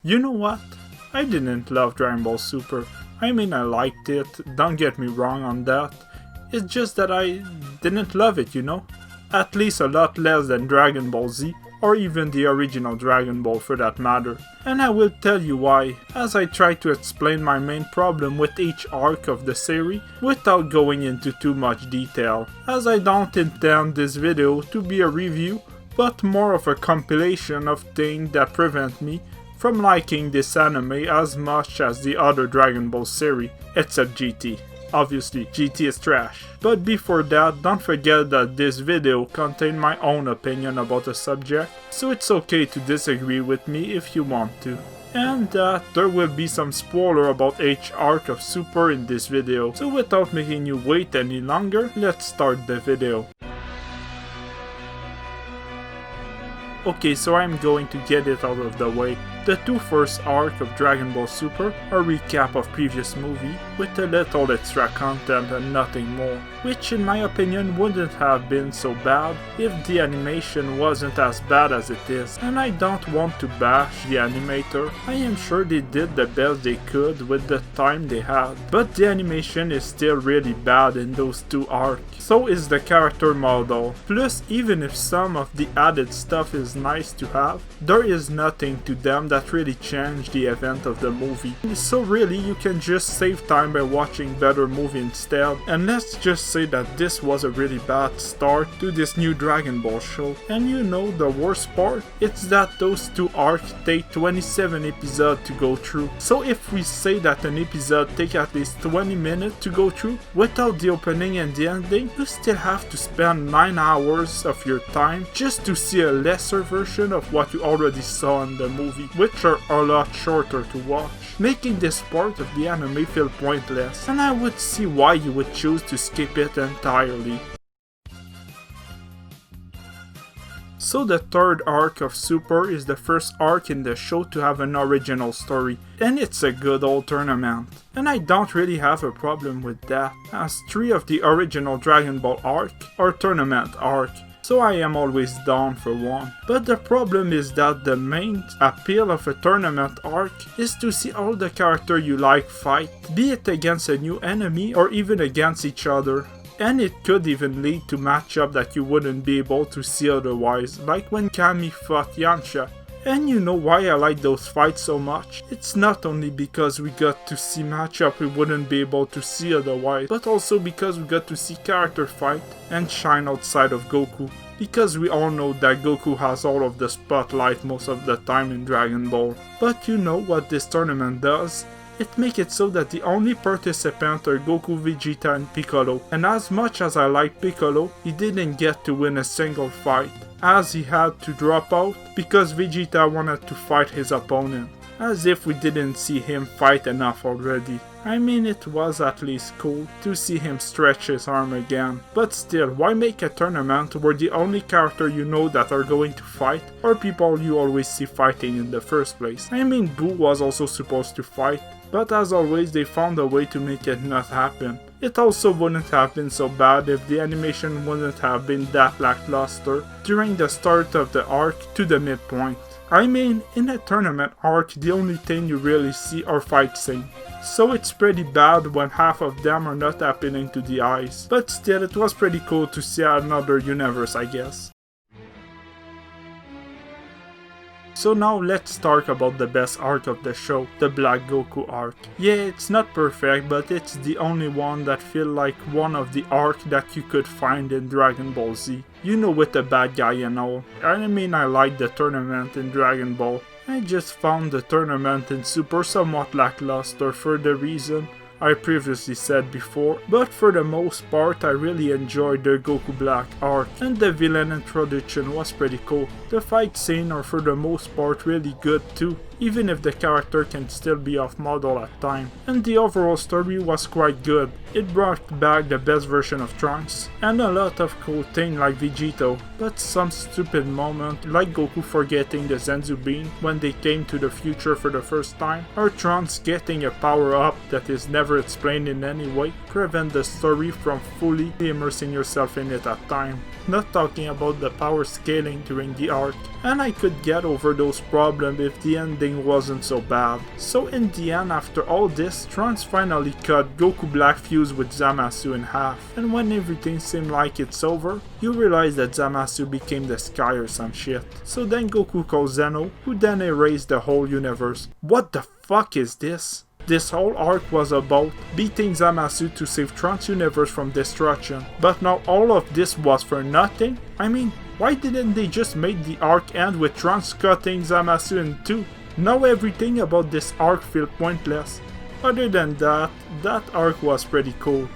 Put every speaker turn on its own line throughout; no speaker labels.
You know what? I didn't love Dragon Ball Super. I mean, I liked it, don't get me wrong on that. It's just that I didn't love it, you know? At least a lot less than Dragon Ball Z, or even the original Dragon Ball for that matter. And I will tell you why, as I try to explain my main problem with each arc of the series, without going into too much detail, as I don't intend this video to be a review, but more of a compilation of things that prevent me from liking this anime as much as the other Dragon Ball series, except GT. Obviously, GT is trash. But before that, don't forget that this video contains my own opinion about the subject, so it's okay to disagree with me if you want to. And that there will be some spoiler about each arc of Super in this video, so without making you wait any longer, let's start the video. Okay, so I'm going to get it out of the way. The two first arcs of Dragon Ball Super are a recap of previous movie with a little extra content and nothing more, which in my opinion wouldn't have been so bad if the animation wasn't as bad as it is. And I don't want to bash the animator, I am sure they did the best they could with the time they had, but the animation is still really bad in those two arcs. So is the character model. Plus, even if some of the added stuff is nice to have, there is nothing to them that really changed the event of the movie. So really, you can just save time by watching better movie instead. And let's just say that this was a really bad start to this new Dragon Ball show. And you know the worst part? It's that those two arcs take 27 episodes to go through. So if we say that an episode takes at least 20 minutes to go through, without the opening and the ending, you still have to spend 9 hours of your time just to see a lesser version of what you already saw in the movie, which are a lot shorter to watch, making this part of the anime feel pointless, and I would see why you would choose to skip it entirely. So the third arc of Super is the first arc in the show to have an original story, and it's a good old tournament. And I don't really have a problem with that, as 3 of the original Dragon Ball arc are tournament arc, so I am always down for one. But the problem is that the main appeal of a tournament arc is to see all the characters you like fight, be it against a new enemy or even against each other. And it could even lead to matchups that you wouldn't be able to see otherwise, like when Kami fought Yansha. And you know why I like those fights so much? It's not only because we got to see matchups we wouldn't be able to see otherwise, but also because we got to see character fight and shine outside of Goku. Because we all know that Goku has all of the spotlight most of the time in Dragon Ball. But you know what this tournament does? It makes it so that the only participants are Goku, Vegeta, and Piccolo. And as much as I like Piccolo, he didn't get to win a single fight, as he had to drop out because Vegeta wanted to fight his opponent. As if we didn't see him fight enough already. I mean, it was at least cool to see him stretch his arm again. But still, why make a tournament where the only character you know that are going to fight are people you always see fighting in the first place? I mean, Boo was also supposed to fight, but as always they found a way to make it not happen. It also wouldn't have been so bad if the animation wouldn't have been that lackluster during the start of the arc to the midpoint. I mean, in a tournament arc the only thing you really see are fight scenes, so it's pretty bad when half of them are not happening to the eyes. But still, it was pretty cool to see another universe, I guess. So now let's talk about the best arc of the show, the Black Goku arc. Yeah, it's not perfect, but it's the only one that feels like one of the arcs that you could find in Dragon Ball Z. You know, with the bad guy and all. I mean, I like the tournament in Dragon Ball. I just found the tournament in Super somewhat lackluster for the reason I previously said before, but for the most part I really enjoyed the Goku Black arc, and the villain introduction was pretty cool. The fight scene are for the most part really good too, even if the character can still be off model at times. And the overall story was quite good. It brought back the best version of Trunks, and a lot of cool things like Vegito, but some stupid moment like Goku forgetting the Zenzu Bean when they came to the future for the first time, or Trunks getting a power up that is never explained in any way, prevent the story from fully immersing yourself in it at time. Not talking about the power scaling during the arc. And I could get over those problems if the ending everything wasn't so bad. So in the end, after all this, Trunks finally cut Goku Black Fuse with Zamasu in half, and when everything seemed like it's over, you realize that Zamasu became the sky or some shit. So then Goku calls Zeno, who then erased the whole universe. What the fuck is this? This whole arc was about beating Zamasu to save Trunks' universe from destruction, but now all of this was for nothing? I mean, why didn't they just make the arc end with Trunks cutting Zamasu in two? Now everything about this arc feels pointless. Other than that, that arc was pretty cool.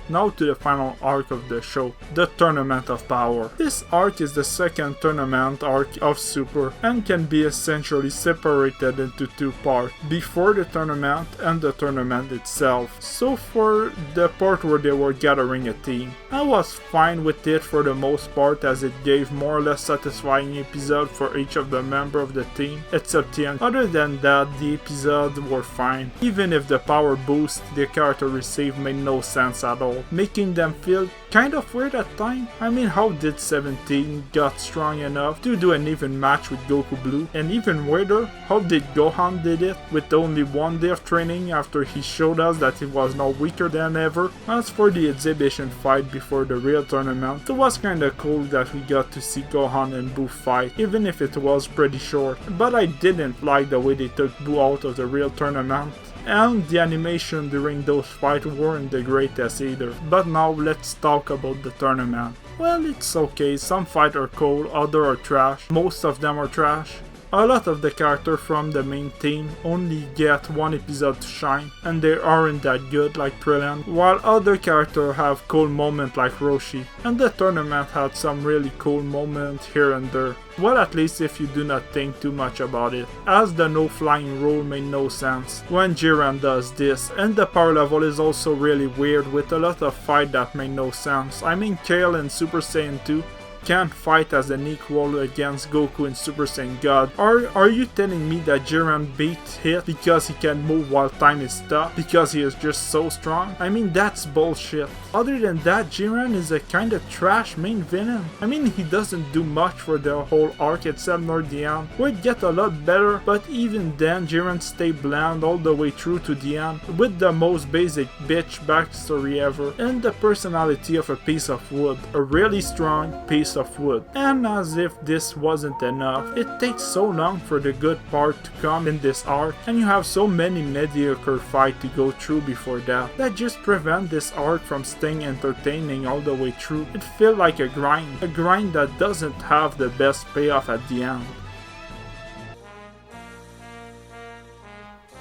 Now to the final arc of the show, the Tournament of Power. This arc is the second tournament arc of Super and can be essentially separated into two parts, before the tournament and the tournament itself. So for the part where they were gathering a team, I was fine with it for the most part, as it gave more or less satisfying episode for each of the members of the team, except Tien. Other than that, the episodes were fine, even if the power boost the character received made no sense at all, making them feel kind of weird at times. I mean, how did 17 got strong enough to do an even match with Goku Blue? And even weirder, how did Gohan did it with only one day of training after he showed us that he was now weaker than ever? As for the exhibition fight before the real tournament, it was kinda cool that we got to see Gohan and Boo fight, even if it was pretty short. But I didn't like the way they took Boo out of the real tournament. And the animation during those fights weren't the greatest either. But now let's talk about the tournament. Well, it's okay, some fights are cool, others are trash, most of them are trash. A lot of the characters from the main team only get one episode to shine, and they aren't that good like Krillin, while other characters have cool moments like Roshi, and the tournament had some really cool moments here and there. Well, at least if you do not think too much about it, as the no flying rule made no sense when Jiren does this, and the power level is also really weird with a lot of fight that made no sense. I mean, Kale in Super Saiyan 2 can't fight as an equal against Goku in Super Saiyan God. Are you telling me that Jiren beat Hit because he can move while time is stopped? Because he is just so strong? I mean, that's bullshit. Other than that, Jiren is a kinda trash main villain. I mean, he doesn't do much for the whole arc except near the end, where it gets a lot better, but even then, Jiren stayed bland all the way through to the end, with the most basic bitch backstory ever, and the personality of a piece of wood, a really strong piece of wood. And as if this wasn't enough, it takes so long for the good part to come in this arc, and you have so many mediocre fights to go through before that just prevent this arc from staying entertaining all the way through. It feels like a grind that doesn't have the best payoff at the end.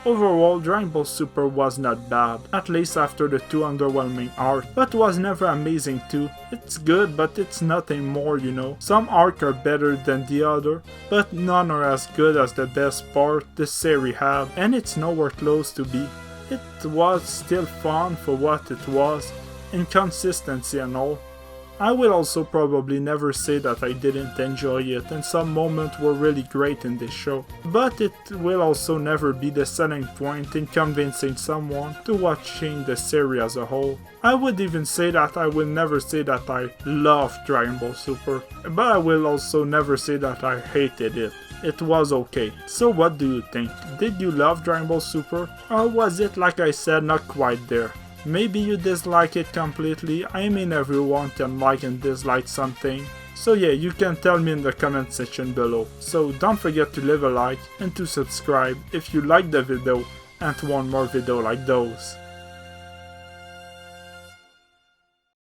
Overall, Dragon Ball Super was not bad, at least after the two underwhelming arcs, but was never amazing too. It's good, but it's nothing more, you know. Some arcs are better than the other, but none are as good as the best part the series had, and it's nowhere close to be. It was still fun for what it was, inconsistency and all. I will also probably never say that I didn't enjoy it, and some moments were really great in this show, but it will also never be the selling point in convincing someone to watching the series as a whole. I would even say that I will never say that I loved Dragon Ball Super, but I will also never say that I hated it. It was okay. So what do you think? Did you love Dragon Ball Super? Or was it, like I said, not quite there? Maybe you dislike it completely. I mean, everyone can like and dislike something. So yeah, you can tell me in the comment section below. So don't forget to leave a like and to subscribe if you liked the video and want more videos like those.